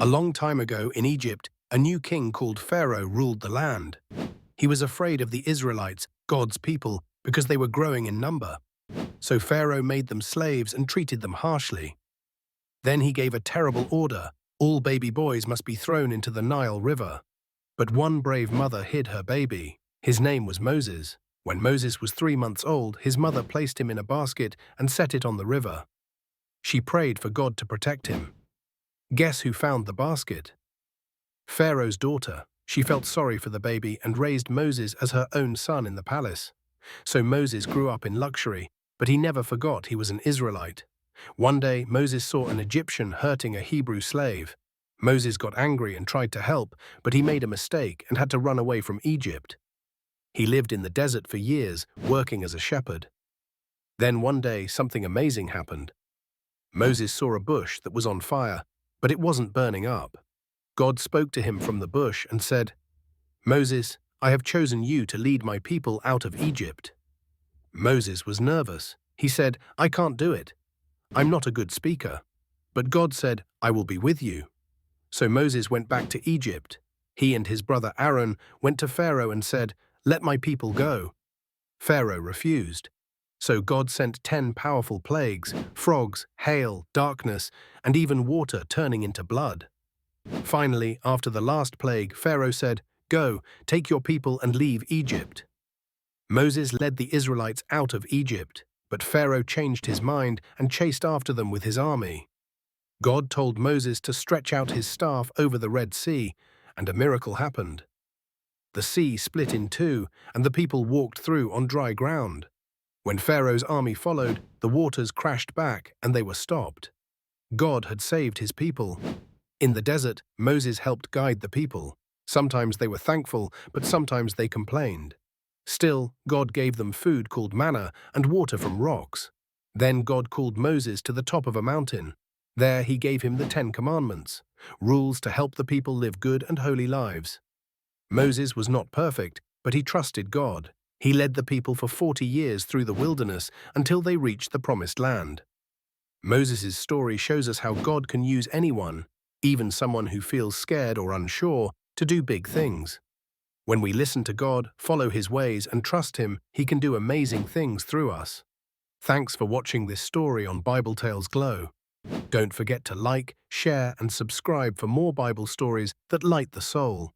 A long time ago in Egypt, a new king called Pharaoh ruled the land. He was afraid of the Israelites, God's people, because they were growing in number. So Pharaoh made them slaves and treated them harshly. Then he gave a terrible order: all baby boys must be thrown into the Nile River. But one brave mother hid her baby. His name was Moses. When Moses was 3 months old, his mother placed him in a basket and set it on the river. She prayed for God to protect him. Guess who found the basket? Pharaoh's daughter. She felt sorry for the baby and raised Moses as her own son in the palace. So Moses grew up in luxury, but he never forgot he was an Israelite. One day, Moses saw an Egyptian hurting a Hebrew slave. Moses got angry and tried to help, but he made a mistake and had to run away from Egypt. He lived in the desert for years, working as a shepherd. Then one day, something amazing happened. Moses saw a bush that was on fire, but it wasn't burning up. God spoke to him from the bush and said, "Moses, I have chosen you to lead my people out of Egypt." Moses was nervous. He said, "I can't do it. I'm not a good speaker." But God said, "I will be with you." So Moses went back to Egypt. He and his brother Aaron went to Pharaoh and said, "Let my people go." Pharaoh refused. So God sent 10 powerful plagues: frogs, hail, darkness, and even water turning into blood. Finally, after the last plague, Pharaoh said, "Go, take your people and leave Egypt." Moses led the Israelites out of Egypt, but Pharaoh changed his mind and chased after them with his army. God told Moses to stretch out his staff over the Red Sea, and a miracle happened. The sea split in two, and the people walked through on dry ground. When Pharaoh's army followed, the waters crashed back and they were stopped. God had saved his people. In the desert, Moses helped guide the people. Sometimes they were thankful, but sometimes they complained. Still, God gave them food called manna and water from rocks. Then God called Moses to the top of a mountain. There he gave him the 10 Commandments, rules to help the people live good and holy lives. Moses was not perfect, but he trusted God. He led the people for 40 years through the wilderness until they reached the Promised Land. Moses' story shows us how God can use anyone, even someone who feels scared or unsure, to do big things. When we listen to God, follow His ways, and trust Him, He can do amazing things through us. Thanks for watching this story on Bible Tales Glow. Don't forget to like, share, and subscribe for more Bible stories that light the soul.